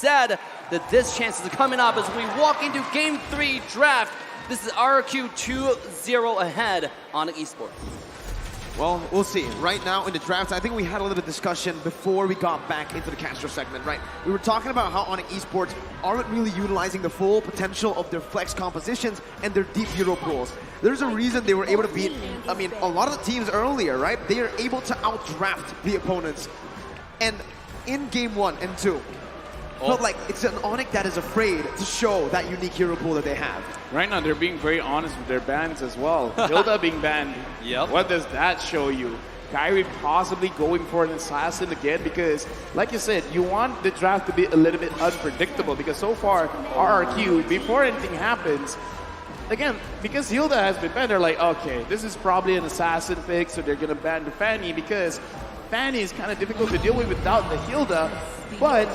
said, the diss chances are coming up as we walk into Game 3 draft. This is RRQ 2-0 ahead on Onic Esports. Well, we'll see. Right now in the draft, I think we had a little bit of discussion before we got back into the caster segment, right? We were talking about how Onic Esports aren't really utilizing the full potential of their flex compositions and their deep hero pools. There's a reason they were able to beat, I mean, a lot of the teams earlier, right? They are able to outdraft the opponents. And in game 1 and 2, felt like it's an Onic that is afraid to show that unique hero pool that they have. Right now, they're being very honest with their bans as well. Hilda being banned. Yep. What does that show you? Kyrie possibly going for an assassin again because, like you said, you want the draft to be a little bit unpredictable because so far, RRQ, before anything happens, again, because Hilda has been banned, they're like, okay, this is probably an assassin pick, so they're going to ban the Fanny because Fanny is kind of difficult to deal with without the Hilda, but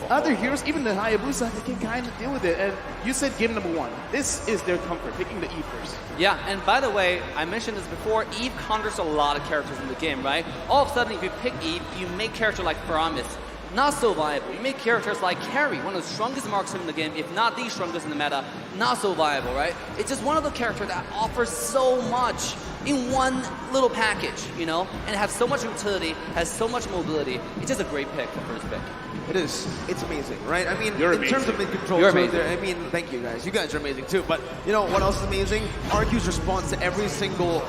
other heroes, even the Hayabusa, they can kind of deal with it. And you said game number 1. This is their comfort, picking the Eve first. Yeah, and by the way, I mentioned this before, Eve counters a lot of characters in the game, right? All of a sudden, if you pick Eve, you make characters like Paramis not so viable. You make characters like Carry, one of the strongest marksmen in the game, if not the strongest in the meta, not so viable, right? It's just one of the characters that offers so much in one little package, you know? And it has so much utility, has so much mobility. It's just a great pick for first pick. It is. It's amazing, right? I mean, You're in amazing. terms of mid-control, I mean, thank you guys. You guys are amazing too. But you know what else is amazing? RQ's response to every single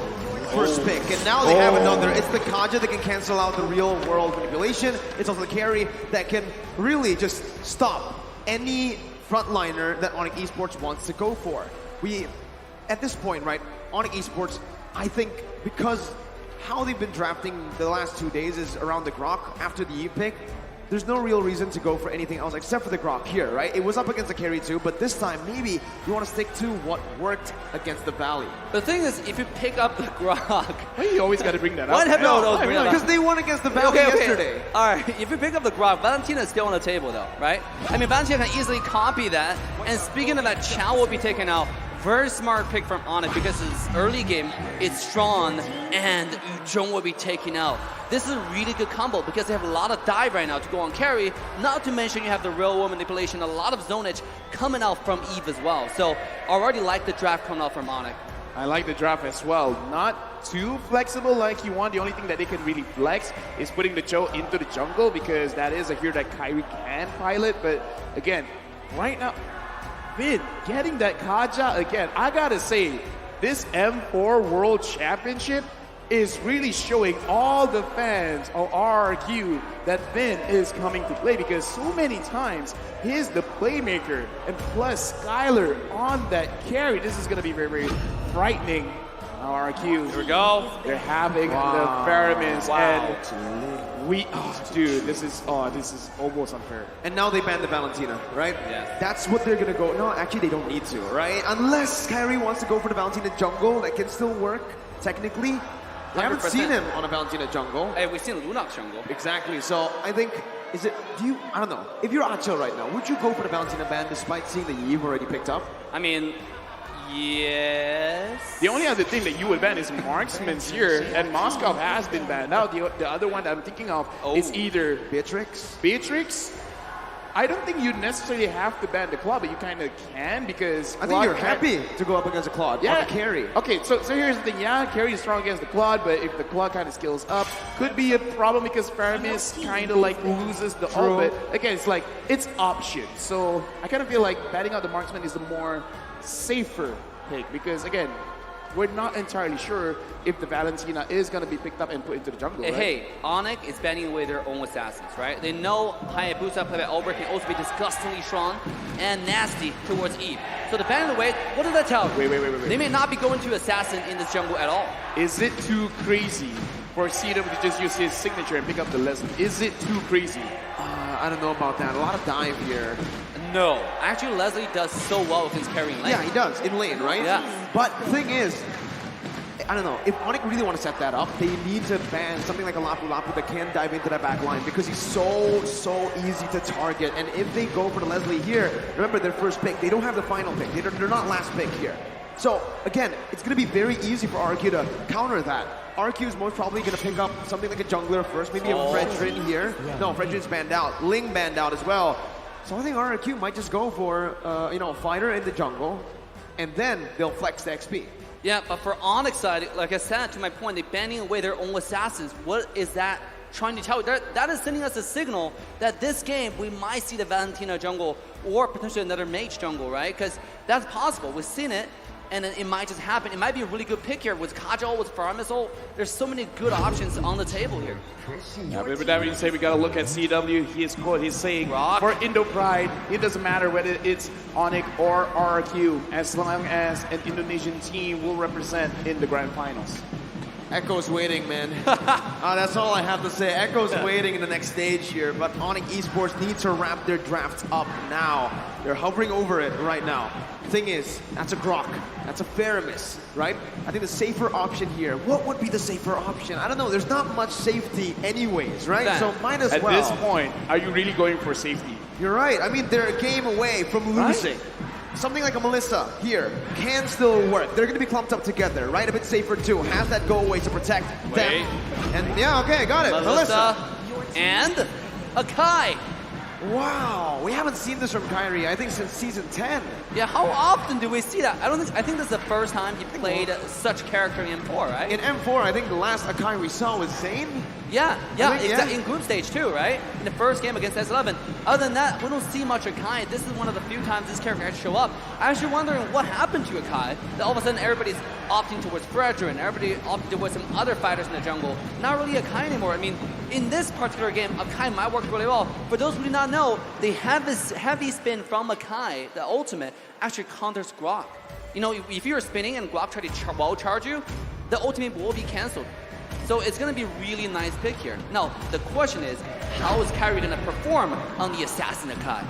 first pick. And now they have another. It's the Kaja that can cancel out the real-world manipulation. It's also the carry that can really just stop any frontliner that Onic Esports wants to go for. At this point, right, Onic Esports, I think because how they've been drafting the last 2 days is around the Grok after the Eve pick, there's no real reason to go for anything else except for the Grok here, right? It was up against the carry too, but this time maybe you want to stick to what worked against the Valley. The thing is, if you pick up the Grok... Why you always got to bring that up? What have Because they won against the Valley yesterday. Alright, if you pick up the Grok, Valentina is still on the table though, right? I mean, Valentina can easily copy that, and speaking of that, Chow will be taken out. Very smart pick from Onic because it's early game, it's strong, and Jong will be taken out. This is a really good combo because they have a lot of dive right now to go on carry, not to mention you have the real world manipulation, a lot of zonage coming out from Eve as well. So I already like the draft coming out from Onic. I like the draft as well. Not too flexible like you want. The only thing that they can really flex is putting the Joe into the jungle because that is a hero that Kyrie can pilot. But again, right now, Vin, getting that Kaja again, I gotta say, this M4 World Championship is really showing all the fans of RRQ that Vin is coming to play because so many times he's the playmaker and plus Skylar on that carry. This is gonna be very, very frightening. RRQ, here we go. They're having the Pheromones and dude, this is almost unfair. And now they banned the Valentina, right? Yes. That's what they're gonna go. No, actually they don't need to, right? Unless Kyrie wants to go for the Valentina jungle, that can still work, technically. I haven't 100%. seen him on a Valentina jungle. Hey, we've seen Lunok jungle. Exactly, so I think, I don't know. If you're Acho right now, would you go for the Valentina ban despite seeing the Eve already picked up? I mean, yes. The only other thing that you would ban is Marksman's here, and Moscow has been banned. Now, the other one that I'm thinking of is either Beatrix. I don't think you necessarily have to ban the Claw, but you kind of can because... I think you're happy to go up against a Claude on the carry. Okay, so here's the thing. Yeah, carry is strong against the Claude, but if the Claude kind of skills up, could be a problem because Paramis kind of like loses the ult. But again, it's like, it's options. So I kind of feel like batting out the Marksman is the more safer pick because, again, we're not entirely sure if the Valentina is going to be picked up and put into the jungle, right? Hey, Onic is banning away their own assassins, right? They know Hayabusa played by Ober can also be disgustingly strong and nasty towards Eve. So the banning away, what does that tell you? Wait. They may not be going to assassin in this jungle at all. Is it too crazy for CW to just use his signature and pick up the Leslie? Is it too crazy? I don't know about that. A lot of dive here. No. Actually, Leslie does so well against carrying lane. Yeah, he does, in lane, right? Yeah. But the thing is, I don't know, if Onic really want to set that up, they need to ban something like a Lapu Lapu that can dive into that back line because he's so easy to target. And if they go for the Leslie here, remember their first pick, they don't have the final pick. They're not last pick here. So, again, it's going to be very easy for RQ to counter that. RQ is most probably going to pick up something like a jungler first, maybe a Fredrin here. No, Fredrin's banned out. Ling banned out as well. So I think RRQ might just go for, you know, a fighter in the jungle, and then they'll flex the XP. Yeah, but for Onic side, like I said, to my point, they're banning away their own assassins. What is that trying to tell? That is sending us a signal that this game, we might see the Valentina jungle or potentially another mage jungle, right? Because that's possible. We've seen it, and then it might just happen. It might be a really good pick here with Kajal, with Farmisol. There's so many good options on the table here. Yeah, but with that being said, we gotta look at CW. He's saying Rock. for Indo Pride, it doesn't matter whether it's Onic or RRQ, as long as an Indonesian team will represent in the grand finals. Echo's waiting, man. That's all I have to say. Echo's waiting in the next stage here, but Onic Esports needs to wrap their draft up now. They're hovering over it right now. Thing is, that's a Grok. That's a Faramis, right? I think the safer option here, what would be the safer option? I don't know. There's not much safety anyways, right? So might as well. At this point, are you really going for safety? You're right. I mean, they're a game away from losing. Right? Something like a Melissa here can still work. They're going to be clumped up together, right? A bit safer too. Has that go away to protect them. And yeah, okay, got it. Melissa. And a Kai. Wow, we haven't seen this from Kyrie, I think, since season 10. Yeah, how often do we see that? I think this is the first time he played such character in M4, right? In M4, I think the last Akai we saw was Zane. Yeah, exactly. In group stage too, right? In the first game against S11. Other than that, we don't see much Akai. This is one of the few times this character actually show up. I'm actually wondering what happened to Akai, that all of a sudden everybody's opting towards Fredrin, everybody opting towards some other fighters in the jungle. Not really Akai anymore. I mean, in this particular game, Akai might work really well. For those who do not know, they have this heavy spin from Akai, the ultimate, actually counters Grok. You know, if you're spinning and Grok try to wall charge you, the ultimate will be cancelled. So it's going to be a really nice pick here. Now, the question is, how is Kyrie going to perform on the Assassin Akai?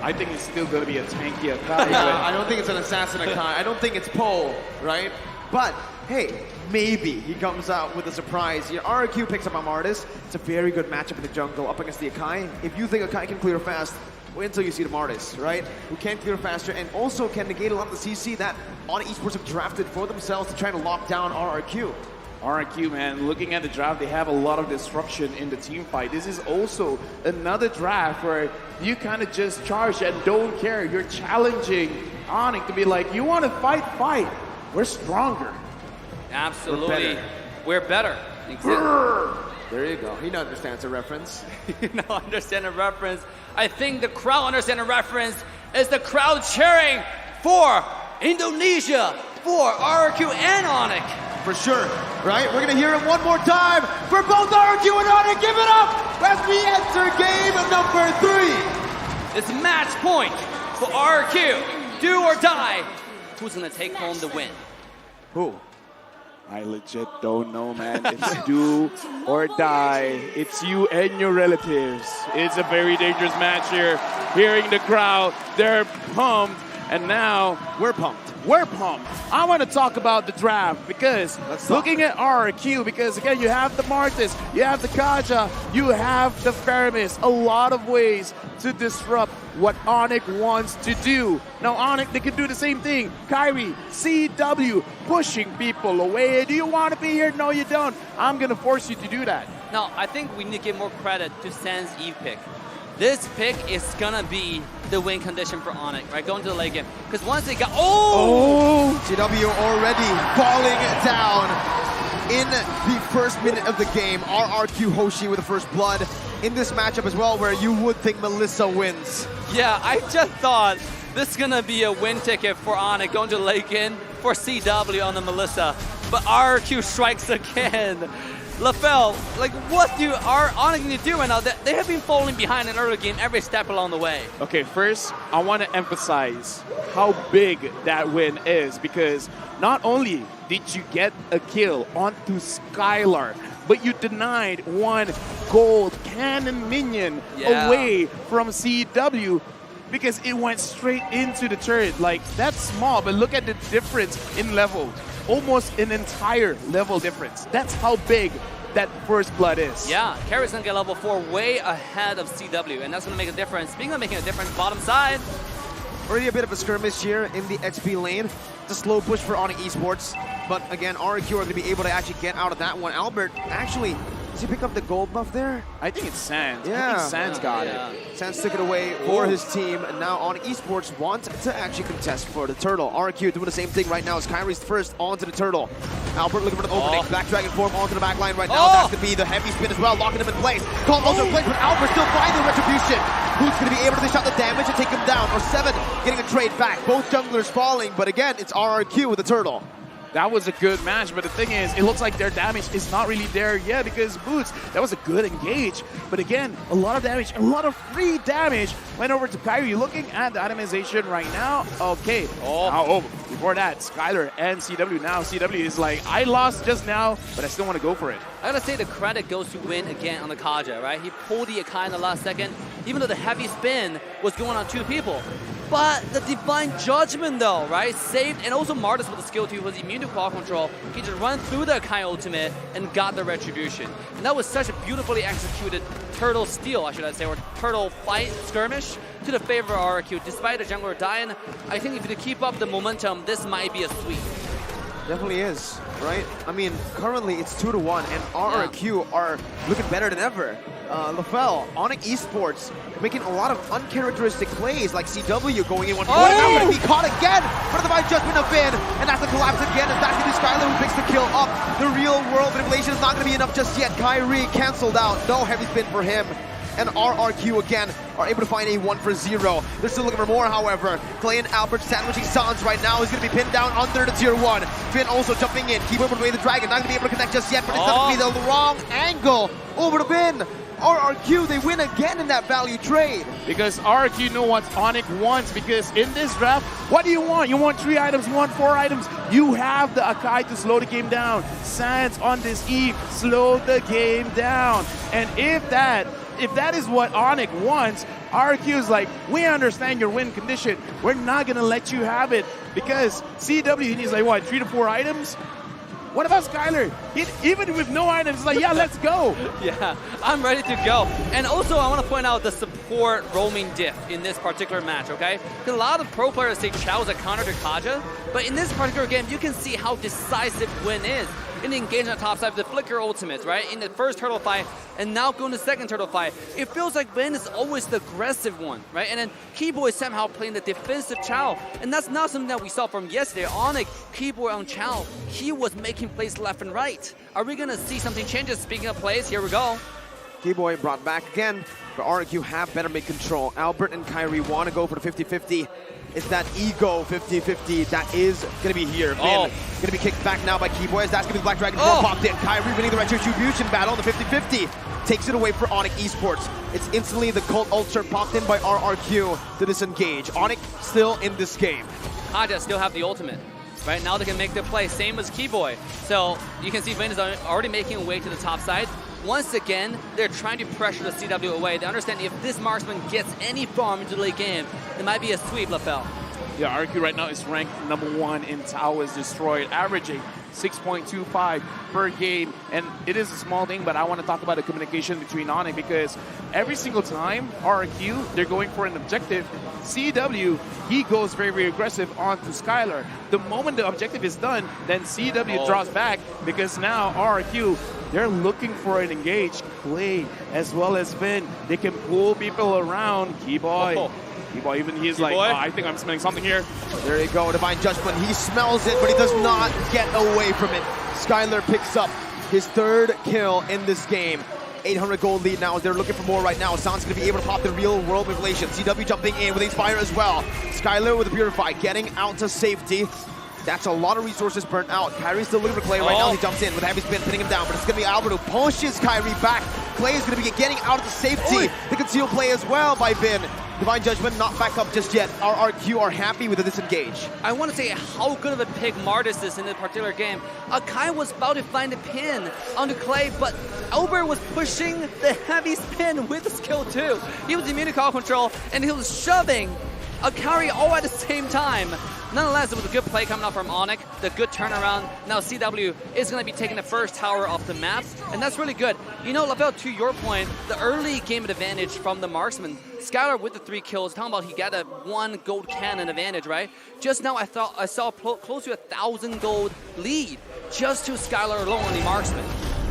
I think it's still going to be a tanky Akai. I don't think it's an Assassin Akai. I don't think it's Poe, right? But, hey, maybe he comes out with a surprise. Your RRQ picks up Amartys. It's a very good matchup in the jungle up against the Akai. If you think Akai can clear fast, wait until you see the Amartys, right? Who can clear faster and also can negate a lot of the CC that Onic Esports have drafted for themselves to try to lock down RRQ. RRQ, man, looking at the draft, they have a lot of disruption in the team fight. This is also another draft where you kind of just charge and don't care. You're challenging Onic to be like, you want to fight, fight. We're stronger. Absolutely. We're better. There you go. He understands the reference. No, understand the reference. I think the crowd understands the reference. Is the crowd cheering for Indonesia, for RRQ and Onic. For sure, right? We're gonna hear it one more time for both RRQ and Onic. Give it up as we enter game number 3. It's match point for RRQ. Do or die. Who's gonna take home the win? Who? I legit don't know, man. It's do or die. It's you and your relatives. It's a very dangerous match here. Hearing the crowd, they're pumped. And now we're pumped. We're pumped. I want to talk about the draft because looking at RRQ, because again, you have the Martis, you have the Kaja, you have the Faramis. A lot of ways to disrupt what Onic wants to do. Now Onic, they can do the same thing. Kyrie, CW, pushing people away. Do you want to be here? No, you don't. I'm going to force you to do that. Now, I think we need to give more credit to Sen's Eve pick. This pick is gonna be the win condition for Onic, right? Going to the late game. Because once they got, GW already falling down in the first minute of the game. RRQ Hoshi with the first blood in this matchup as well, where you would think Melissa wins. Yeah, I just thought this is gonna be a win ticket for Onic going to the late game for CW on the Melissa. But RRQ strikes again. LaFell, like what do Onic need to do right now? They have been falling behind in early game every step along the way. Okay, first, I want to emphasize how big that win is because not only did you get a kill onto Skylar, but you denied one gold cannon minion away from CW because it went straight into the turret. Like, that's small, but look at the difference in level. Almost an entire level difference. That's how big that first blood is. Yeah, Carrie's gonna get level 4 way ahead of CW, and that's gonna make a difference. Speaking of making a difference, bottom side. Already a bit of a skirmish here in the XP lane. It's a slow push for Onic Esports, but again, RRQ are gonna be able to actually get out of that one. Albert actually Does he pick up the gold buff there? I think it's Sands. I Yeah. think Sands got Yeah. it. Sands took it away for his team, and now Onic Esports want to actually contest for the turtle. RRQ doing the same thing right now as Kyrie's first onto the turtle. Albert looking for the opening. Black Dragon form onto the back line right now. That's going to be the heavy spin as well, locking him in place. Call also in place, but Albert still finding the retribution. Who's going to be able to dish out the damage and take him down? Or 7 getting a trade back. Both junglers falling, but again, it's RRQ with the turtle. That was a good match, but the thing is, it looks like their damage is not really there yet because Boots, that was a good engage. But again, a lot of damage, a lot of free damage went over to Kyrie. Looking at the itemization right now, okay. Before that, Skylar and CW. Now CW is like, I lost just now, but I still want to go for it. I gotta say the credit goes to Win again on the Kaja, right? He pulled the Akai in the last second, even though the heavy spin was going on 2 people. But the Divine Judgment though, right? Saved, and also Martis with the skill 2 was immune to claw control. He just ran through the Akai ultimate and got the retribution. And that was such a beautifully executed turtle steal, I should say, or turtle fight skirmish to the favor of RRQ. Despite the jungler dying, I think if you keep up the momentum, this might be a sweep. Definitely is, right? I mean, currently it's 2-1, and RRQ are looking better than ever. LaFell, Onic Esports, making a lot of uncharacteristic plays, like CW going in one corner. Now going to be caught again for the Divine Judgment of Vin, and that's the collapse again, and that's going to be Skylar who picks the kill up. The real world manipulation is not going to be enough just yet. Kyrie canceled out, no heavy spin for him. And RRQ again are able to find a 1-for-0. They're still looking for more, however. Clay and Albert sandwiching Sans right now. He's going to be pinned down under the tier 1. Finn also jumping in. Keep away the dragon. Not going to be able to connect just yet, but it's going to be the wrong angle over to Vin. RRQ, they win again in that value trade. Because RRQ know what Onic wants, because in this draft, what do you want? You want 3 items, you want 4 items. You have the Akai to slow the game down. Sands on this Eve, slow the game down. And if that is what Onic wants, RRQ is like, we understand your win condition. We're not going to let you have it. Because CW needs like, what, 3 to 4 items? What about Skylar? Even with no items, he's like, yeah, let's go. Yeah, I'm ready to go. And also, I want to point out the support roaming diff in this particular match, okay? Because a lot of pro players say Chao is a counter to Kaja, but in this particular game, you can see how decisive Win is. In the engagement on top side, the Flicker ultimates, right? In the first turtle fight, and now going to the second turtle fight. It feels like Vin is always the aggressive one, right? And then Keyboy is somehow playing the defensive Chao. And that's not something that we saw from yesterday. Onic, Keyboy on Chao, he was making plays left and right. Are we gonna see something changes? Speaking of plays, here we go. Keyboy brought back again, but RRQ have better mid control. Albert and Kyrie want to go for the 50-50. It's that ego 50-50 that is going to be here. Vin going to be kicked back now by Keyboy as that's going to be Black Dragon popped in. Kyrie winning the retribution battle on the 50-50. Takes it away for Onic Esports. It's instantly the Cult Ulcer popped in by RRQ to disengage. Onic still in this game. Kaja still have the ultimate. Right now they can make their play, same as Keyboy. So you can see Vin is already making a way to the top side. Once again, they're trying to pressure the CW away. They understand if this marksman gets any farm into the late game, it might be a sweep, LaFell. Yeah, RRQ right now is ranked #1 in Towers Destroyed, averaging 6.25 per game. And it is a small thing, but I want to talk about the communication between Onic, because every single time RRQ, they're going for an objective, CW, he goes very, very aggressive onto Skylar. The moment the objective is done, then CW draws back, because now RRQ, they're looking for an engaged Clay as well as Vin. They can pull people around. Keyboy. Keyboy, even he's like, I think I'm smelling something here. There you go, Divine Judgment. He smells it, but he does not get away from it. Skylar picks up his 3rd kill in this game. 800 gold lead now as they're looking for more right now. San's going to be able to pop the real world manipulation. CW jumping in with Inspire as well. Skylar with the Purify, getting out to safety. That's a lot of resources burnt out. Kyrie's still looking for Clay right now. He jumps in with a heavy spin, pinning him down, but it's going to be Albert who pushes Kyrie back. Clay is going to be getting out of the safety. The conceal play as well by Vin. Divine Judgment not back up just yet. RRQ are happy with the disengage. I want to say how good of a pick Martis is in this particular game. Akai was about to find a pin onto Clay, but Albert was pushing the heavy spin with the skill 2. He was immune to call control, and he was shoving Akari all at the same time. Nonetheless, it was a good play coming out from Onic, the good turnaround. Now CW is going to be taking the first tower off the map, and that's really good. You know, LaFell, to your point, the early game advantage from the marksman. Skylar with the 3 kills, talking about he got a 1 gold cannon advantage, right? Just now I saw close to 1,000 gold lead just to Skylar alone on the marksman.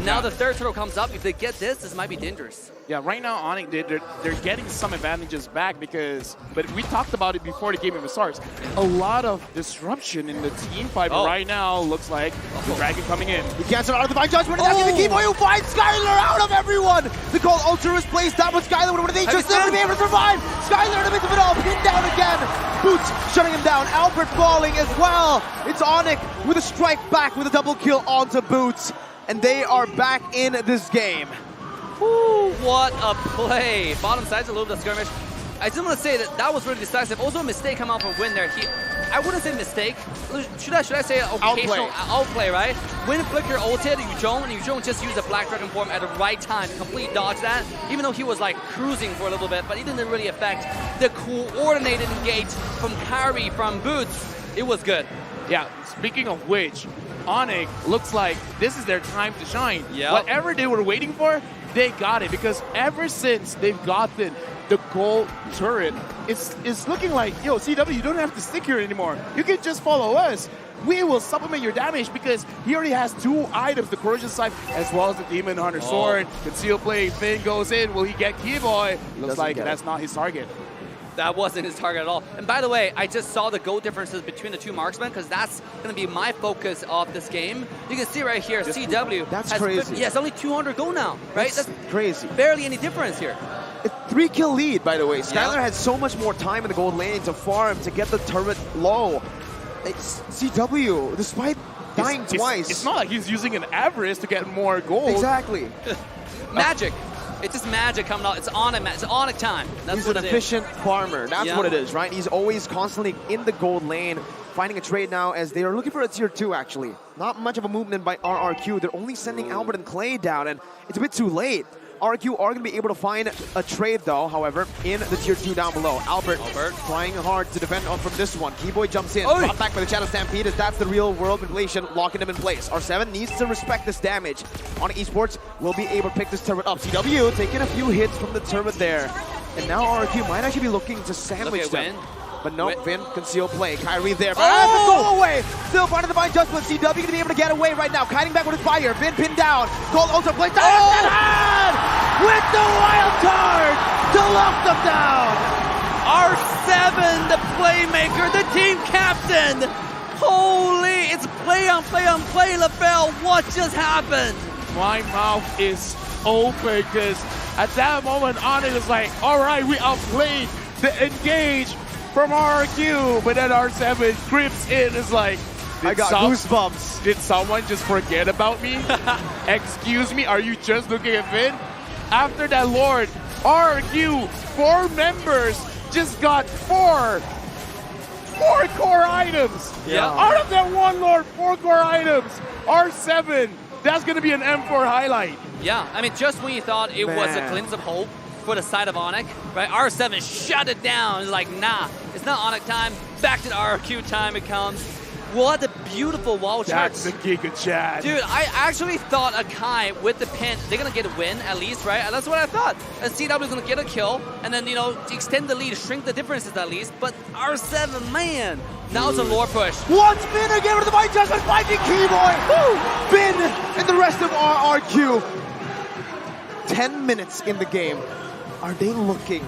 Now the third turtle comes up. If they get this might be dangerous. Yeah, right now Onic, they're getting some advantages back because, but we talked about it before the game even starts. A lot of disruption in the team fight, but right now looks like the Dragon coming in. He cancels out of Divine Judgment, and that's the Keyboy who finds Skylar out of everyone! The call Ultra is placed down, but Skylar with an nature still going to be able to survive! Skylar in the midst of it all, pinned down again! Boots shutting him down, Albert falling as well! It's Onic with a strike back with a double kill onto Boots, and they are back in this game. Ooh, what a play. Bottom side's a little bit of skirmish. I just want to say that was really decisive. Also a mistake come out from Win there. I wouldn't say mistake. Should I say occasional outplay, right? Win Flicker ulted Yuzhong, and Yuzhong just used the Black Dragon form at the right time to completely dodge that, even though he was like cruising for a little bit, but it didn't really affect the coordinated engage from Kairi, from Boots. It was good. Yeah, speaking of which, Onic looks like this is their time to shine. Yep. Whatever they were waiting for, they got it, because ever since they've gotten the gold turret, it's looking like, yo, CW, you don't have to stick here anymore. You can just follow us. We will supplement your damage because he already has 2 items, the Corrosion Scythe as well as the Demon Hunter Sword. Conceal Play, Finn goes in. Will he get Keyboy? Looks like that's not his target. That wasn't his target at all. And by the way, I just saw the goal differences between the 2 marksmen because that's going to be my focus of this game. You can see right here, CW that's has crazy. Yes, only 200 gold now, right? That's crazy. Barely any difference here. A 3-kill lead, by the way. Skylar had so much more time in the gold lane to farm, to get the turret low. It's CW, despite dying twice. It's not like he's using an avarice to get more gold. Exactly. Magic. It's just magic coming out. It's Onic time. That's He's what an it efficient farmer. That's Yeah. what it is, right? He's always constantly in the gold lane, finding a trade now as they are looking for a tier 2, actually. Not much of a movement by RRQ. They're only sending Albert and Clay down, and it's a bit too late. RRQ are going to be able to find a trade, though, however, in the tier 2 down below. Albert trying hard to defend from this one. Keyboy jumps in, brought back by the Shadow Stampede, as that's the real world manipulation, locking him in place. R7 needs to respect this damage. Onic Esports will be able to pick this turret up. CW taking a few hits from the turret there. And now RRQ might actually be looking to sandwich them. But no, Vin, conceal play. Kyrie there, but go away! Still finding the Divine Judgment. CW going to be able to get away right now. Kiting back with his fire. Vin pinned down. Gold ultra play. With the wild card to lock them down! R7, the playmaker, the team captain! Holy, it's play on play on play, LaBelle. What just happened? My mouth is open because at that moment, Onic is like, all right, we outplayed the engage from RRQ, but then R7 grips in, is like, I got goosebumps. Did someone just forget about me? Excuse me, are you just looking at Vin? After that Lord, RRQ, 4 members just got 4 core items. Yeah. Out of that 1 Lord, 4 core items. R7, that's going to be an M4 highlight. Yeah, I mean, just when you thought it was a glimpse of hope for the side of Onic, right? R7 shut it down. It's like, nah, it's not Onic time. Back to the RRQ time it comes. What a beautiful wall charge. That's the Giga Chad. Dude, I actually thought Akai with the pin, they're going to get a win at least, right? And that's what I thought. And CW is going to get a kill, and then, you know, extend the lead, shrink the differences at least. But R7, man, now it's a lore push. Once Vin again with the Divine Judgment, finding Keyboy. Vin and the rest of RRQ. 10 minutes in the game. Are they looking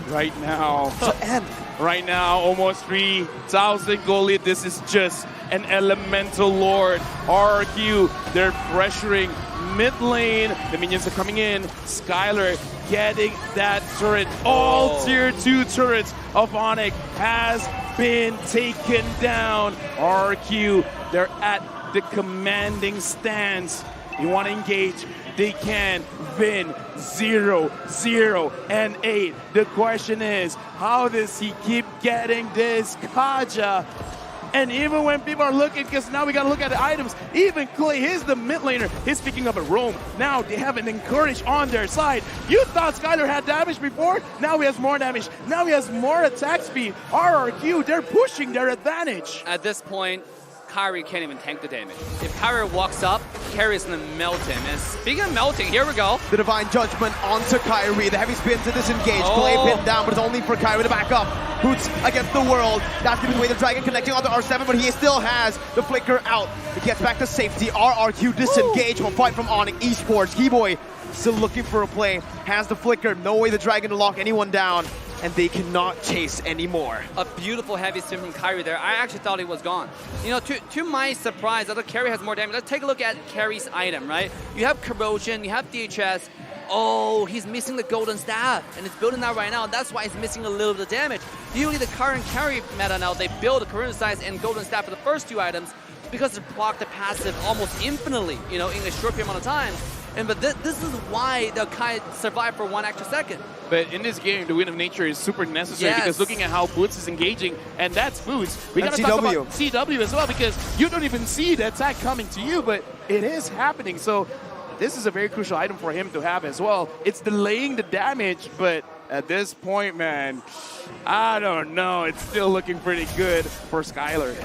right now to end? Right now, almost 3,000 goal lead. This is just an elemental lord. RRQ, they're pressuring mid lane. The minions are coming in. Skylar getting that turret. All tier 2 turrets of Onic has been taken down. RRQ, they're at the commanding stance. You want to engage? They can. Vin 0, 0, and 8. The question is, how does he keep getting this Kaja? And even when people are looking, because now we got to look at the items, even Clay, he's the mid laner, he's picking up a roam. Now they have an encourage on their side. You thought Skylar had damage before? Now he has more damage. Now he has more attack speed. RRQ, they're pushing their advantage. At this point, Kairi can't even tank the damage. If Kairi walks up, Kairi's gonna melt him. And speaking of melting, here we go. The Divine Judgment onto Kairi. The heavy spin to disengage. Clay pinned down, but it's only for Kairi to back up. Boots against the world. That's gonna be the way the Dragon connecting onto R7, but he still has the flicker out. He gets back to safety. RRQ disengage from fight from Onic Esports. Keyboy still looking for a play. Has the flicker. No way the Dragon to lock anyone down. And they cannot chase anymore. A beautiful heavy spin from Kairi there. I actually thought he was gone. You know, to my surprise, although Kairi has more damage, let's take a look at Kairi's item, right? You have Corrosion, you have DHS. Oh, he's missing the Golden Staff, and it's building that right now, and that's why he's missing a little bit of damage. Usually the current Kairi meta now, they build a Corona Size and Golden Staff for the first two items because they block the passive almost infinitely, you know, in a short period amount of time. But this is why they'll kind of survive for 1 extra second. But in this game, the Wind of Nature is super necessary because looking at how Boots is engaging, and that's Boots. We gotta talk about CW as well because you don't even see the attack coming to you, but it is happening. So this is a very crucial item for him to have as well. It's delaying the damage, but at this point, man, I don't know. It's still looking pretty good for Skylar.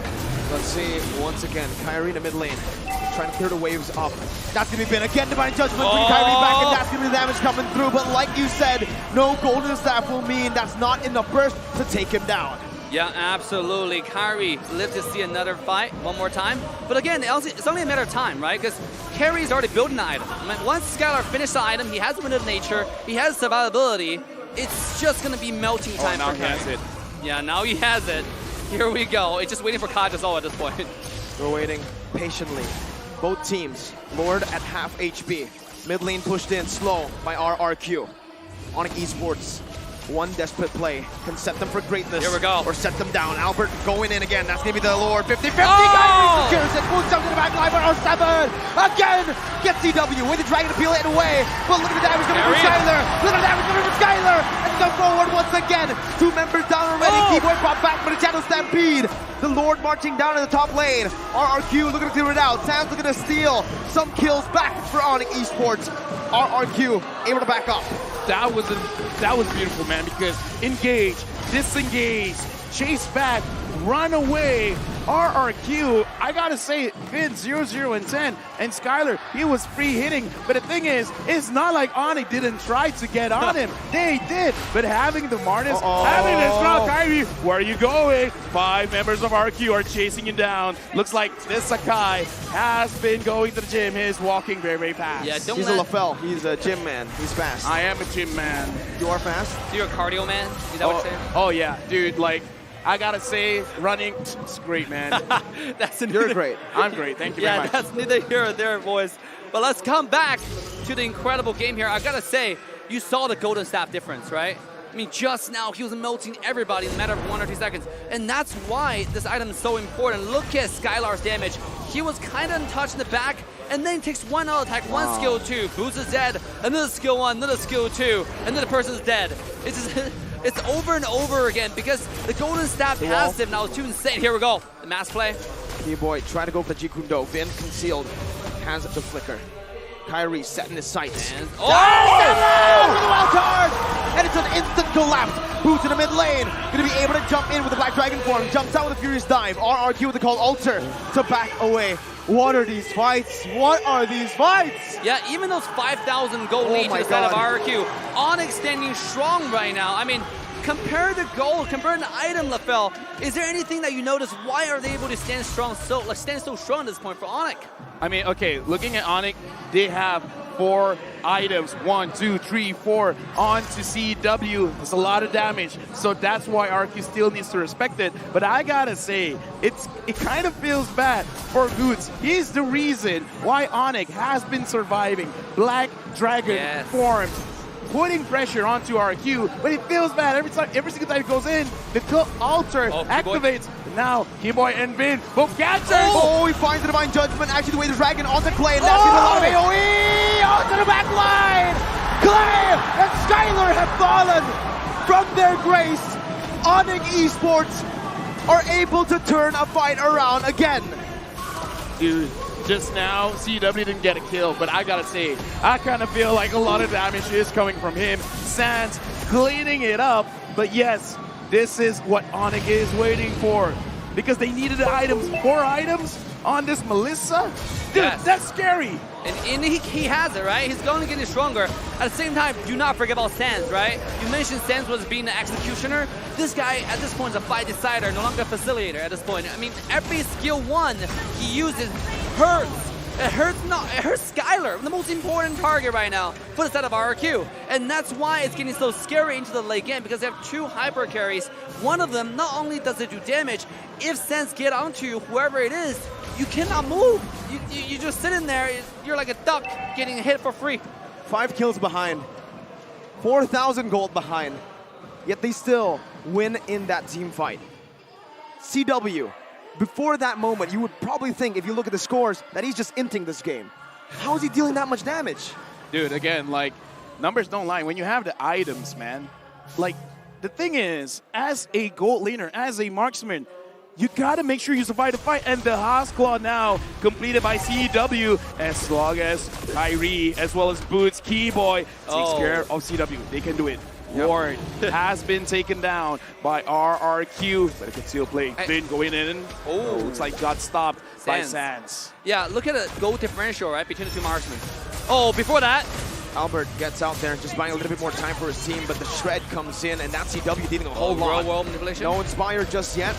Let's see, once again, Kairi in the mid lane, trying to clear the waves up. That's going to be Ben again, Divine Judgment, bring Kairi back, and that's going to be the damage coming through. But like you said, no Golden Staff will mean that's not enough burst to take him down. Yeah, absolutely. Kairi lives to see another fight one more time. But again, it's only a matter of time, right? Because Kairi's already building the item. I mean, once Skylar finished the item, he has Wind of Nature, he has survivability. It's just going to be melting time for Kairi. Now he has it. Yeah, now he has it. Here we go. It's just waiting for Kajasol at this point. We're waiting patiently. Both teams, Lord at half HP. Mid lane pushed in slow by RRQ. Onic Esports, one desperate play can set them for greatness. Here we go. Or set them down. Albert going in again. That's going to be the Lord. 50-50. Oh! Secures it. Moves up to the back line. R7 again. Gets CW with the Dragon to peel it away. But look at the damage coming from Skylar. Look at the damage coming from Skylar. And go forward once again. Two members down already. Oh! Keyboy brought back for the Channel Stampede. The Lord marching down in the top lane. RRQ looking to clear it out. Sam's looking to steal some kills back for Onic Esports. RRQ able to back up. That was beautiful, man, because engage, disengage, chase back, run away. RRQ, I gotta say, bid 0-0 and 10, and Skylar, he was free hitting. But the thing is, it's not like Onic didn't try to get on him. They did, but having the Martis, having this crowd, Kairi, where are you going? 5 members of RRQ are chasing you down. Looks like this Sakai has been going to the gym. He's walking very, very fast. Yeah, He's a LaFell. He's a gym man. He's fast. I am a gym man. You are fast? You're a cardio man? Is that what you're saying? Oh yeah, dude, like, I gotta say, running, it's great, man. You're great. I'm great, thank you very much. Yeah, that's neither here or there, boys. But let's come back to the incredible game here. I gotta say, you saw the Golden Staff difference, right? I mean, just now, he was melting everybody in a matter of 1 or 2 seconds. And that's why this item is so important. Look at Skylar's damage. He was kind of untouched in the back, and then takes one auto attack, one skill 2. Boots is dead, another skill 1, another skill 2, and then the person's dead. It's just, it's over and over again because the Golden Staff passive now is too insane. Here we go, the mass play. Keyboy trying to go for the Jikundo. Vin concealed, has the flicker. Kairi setting his sights. And, oh! With the wild card! And it's an instant collapse. Boots in the mid lane. Gonna be able to jump in with the Black Dragon form. Jumps out with a Furious Dive. RRQ with the call Alter to back away. What are these fights? What are these fights? Yeah, even those 5,000 gold lead to the side of RRQ. Onic standing strong right now. I mean, compare the gold, compare the item, LaFell. Is there anything that you notice? Why are they able to stand strong, stand so strong at this point for Onic? I mean, okay, looking at Onic, they have 4 items. 1, 2, 3, 4 on to CW. It's a lot of damage, so that's why RQ still needs to respect it. But I gotta say, it kind of feels bad for Boots. He's the reason why Onic has been surviving. Black Dragon form, putting pressure onto RQ, but it feels bad every single time it goes in. The Alter activates. Now, Keyboy and Vin both catchers. Oh, he finds the Divine Judgment. Actually, the way the Dragon on the Clay, and that's a lot of AoE onto the back line. Clay and Skylar have fallen from their grace. Onic Esports are able to turn a fight around again. Dude, just now, CW didn't get a kill, but I gotta say, I kind of feel like a lot of damage is coming from him. Sans cleaning it up, but yes, this is what Onic is waiting for, because they needed the items, 4 items on this Melissa. Dude, Yes. that's scary. And he has it, right? He's going to get stronger. At the same time, do not forget about Sans, right? You mentioned Sans was being an executioner. This guy, at this point, is a fight decider, no longer a facilitator at this point. I mean, every skill one he uses hurts. It hurts Skylar, the most important target right now for the set of RRQ. And that's why it's getting so scary into the late game, because they have two hyper carries. One of them, not only does it do damage, if Sans get onto whoever it is, you cannot move. You just sit in there, you're like a duck getting hit for free. 5 kills behind, 4,000 gold behind, yet they still win in that team fight. CW, before that moment, you would probably think, if you look at the scores, that he's just inting this game. How is he dealing that much damage? Dude, again, like, numbers don't lie. When you have the items, man, like, the thing is, as a gold laner, as a marksman, you gotta make sure you survive the fight. And the Haas Claw now completed by CW, as long as Kyrie, as well as Boots, Keyboy, takes care of CW. They can do it. Ward has been taken down by RRQ, but it can still play. Finn going in. Oh, looks like got stopped by Sans. Yeah, look at the goal differential, right, between the two marksmen. Oh, before that, Albert gets out there, just buying a little bit more time for his team, but the shred comes in, and that's CW dealing a whole lot. real world manipulation. No Inspire just yet.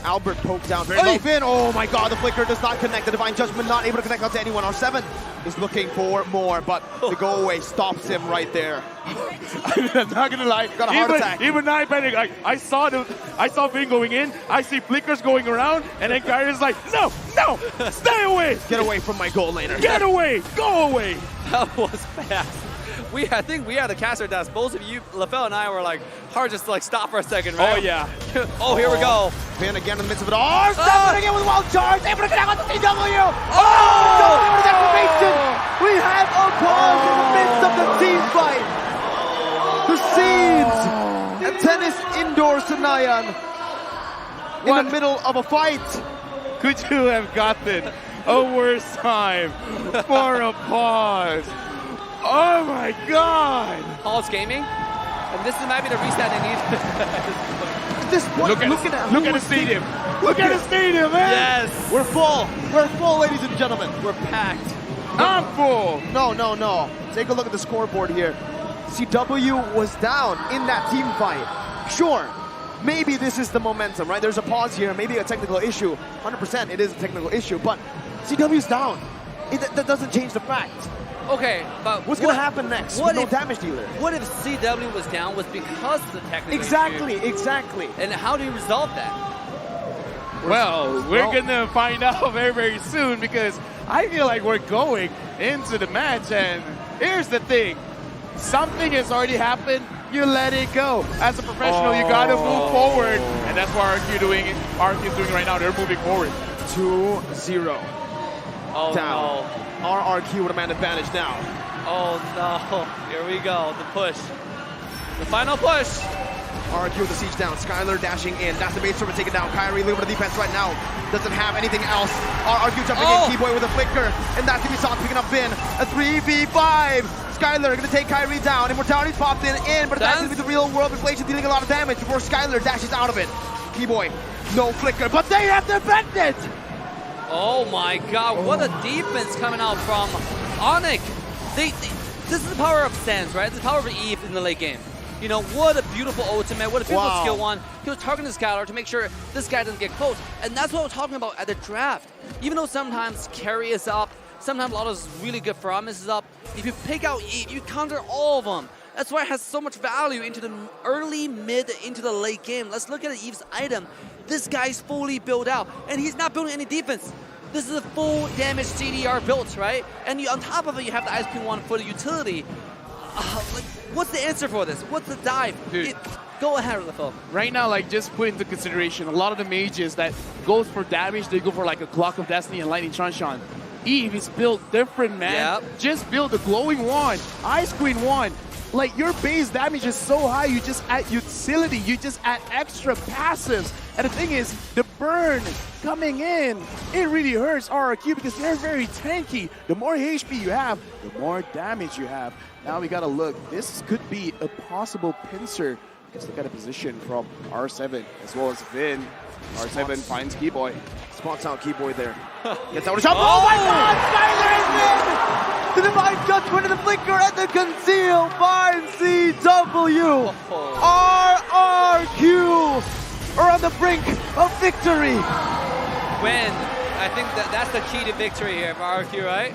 Albert poked down very low. Finn, oh my god, the flicker does not connect. The Divine Judgment not able to connect out to anyone. R7 is looking for more, but the go away stops him right there. I'm not gonna lie. Got a heart attack. Even I panic. I saw Finn going in. I see flickers going around, and then Kyrie's like, no, stay away. Get away from my goal laner. Get away, go away. That was fast. I think we had the caster desk. Both of you, LaFell and I, were like hard just to like stop for a second, right? Oh yeah. Oh, here we go. Finn again in the midst of it all. Stepping again with wild charge. Able to connect on the CW. Oh! Deprivation. We have a pause in the midst of the team fight. The scenes at Tennis Indoor Sanayan in the middle of a fight. Could you have gotten a worse time for a pause? Oh my god! Pulse Gaming. And this might be the reset they need. At this point, look at the stadium. Look at the stadium, man! Yes! We're full. We're full, ladies and gentlemen. We're packed. I'm full! No. Take a look at the scoreboard here. CW was down in that team fight. Sure, maybe this is the momentum, right? There's a pause here, maybe a technical issue. 100% it is a technical issue, but CW's down. That doesn't change the fact. Okay, but what's going to happen next? What no damage dealer? What if CW was down was because of the technical issue? Exactly. And how do you resolve that? Well, we're gonna find out very, very soon, because I feel like we're going into the match, and here's the thing. Something has already happened, you let it go. As a professional, you gotta move forward, and that's what RRQ is doing right now. They're moving forward. 2-0. Oh down. no. RRQ with a man advantage now. Oh no. Here we go. The push. The final push. RRQ with the siege down. Skylar dashing in. That's the base server taken down. Kyrie, a little bit of defense right now. Doesn't have anything else. RRQ jumping in. Keyboy with a flicker. And that's going to be Son picking up Finn. A 3v5. Skylar going to take Kyrie down. Immortality's popped in, but that's going to be the real world inflation dealing a lot of damage before Skylar dashes out of it. Keyboy, no flicker, but they have defended it! Oh my god, what a defense coming out from Onic. This is the power of Sans, right? It's the power of Eve in the late game. You know, what a beautiful ultimate, what a beautiful skill one. He was targeting Skylar to make sure this guy doesn't get close. And that's what we're talking about at the draft. Even though sometimes carry is up, sometimes a lot of really good promise is up, if you pick out Eve, you counter all of them. That's why it has so much value into the early, mid, into the late game. Let's look at Eve's item. This guy's fully built out, and he's not building any defense. This is a full damage CDR built, right? And on top of it, you have the ISP1 for the utility. What's the answer for this? What's the dive? Go ahead, Lefel. Right now, like, just put into consideration, a lot of the mages that goes for damage, they go for like a Clock of Destiny and Lightning Transhan. Eve is built different, man. Yep. Just build a glowing wand, Ice Queen wand. Like, your base damage is so high, you just add utility, you just add extra passives. And the thing is, the burn coming in, it really hurts RRQ because they're very tanky. The more HP you have, the more damage you have. Now we gotta look. This could be a possible pincer because they got a position from R7 as well as Vin. R7 finds Keyboy. Spots out Keyboy there. Gets out a shot. Oh my God! Skyler is in! The divine judgment of the flicker and the conceal finds CW. RRQ are on the brink of victory. Win. I think that's the key to victory here for RRQ, right?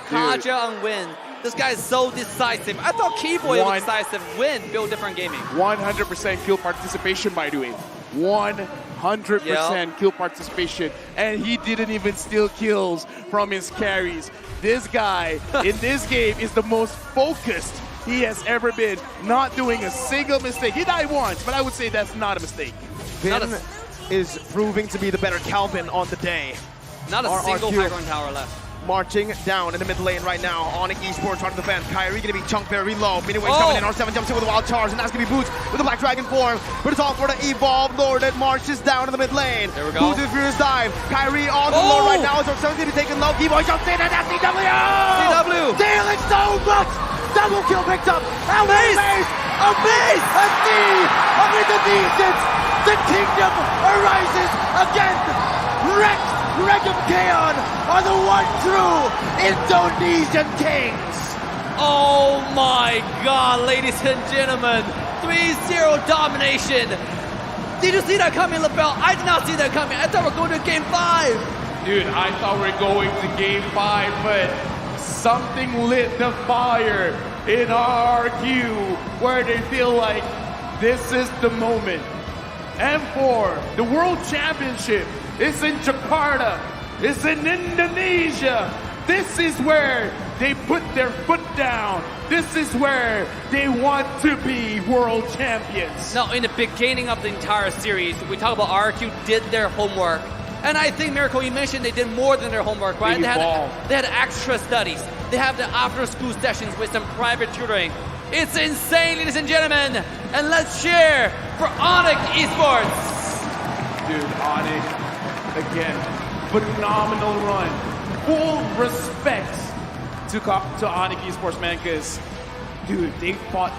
Kaja on Win. This guy is so decisive. I thought Keyboy was decisive. Win, build different gaming. 100% kill participation, by the way. 100% kill participation. And he didn't even steal kills from his carries. This guy, in this game, is the most focused he has ever been. Not doing a single mistake. He died once, but I would say that's not a mistake. Vin is proving to be the better Calvin on the day. Not a single background tower left. Marching down in the mid lane right now. Onic Esports running the fence. Kyrie gonna be chunked very low. Miniway's coming in. R7 jumps in with a wild charge, and that's gonna be Boots with the Black Dragon form. But it's all for the Evolve Lord that marches down in the mid lane. There we go. Boots with Furious Dive. Kyrie on the Lord right now. As R7's gonna be taken low. Keyboy jumps in, and that's CW! CW! Dealing so much! Double kill picked up. A base! A base! A D! Under the defense! The kingdom arises again! Wrecked! Regum Kaon are the one true Indonesian kings. Oh my God, ladies and gentlemen. 3-0 domination. Did you see that coming, LaBelle? I did not see that coming. I thought we were going to game 5. Dude, I thought we were going to game 5, but something lit the fire in RRQ where they feel like this is the moment. M4, the World Championship, it's in Jakarta, it's in Indonesia. This is where they put their foot down. This is where they want to be world champions. Now, in the beginning of the entire series, we talk about RRQ did their homework. And I think, Miracle, you mentioned they did more than their homework, right? They had extra studies. They have the after-school sessions with some private tutoring. It's insane, ladies and gentlemen. And let's cheer for Onic Esports. Dude, Onic, again, phenomenal run. Full respect to Onic Esports, man, because, dude, they fought their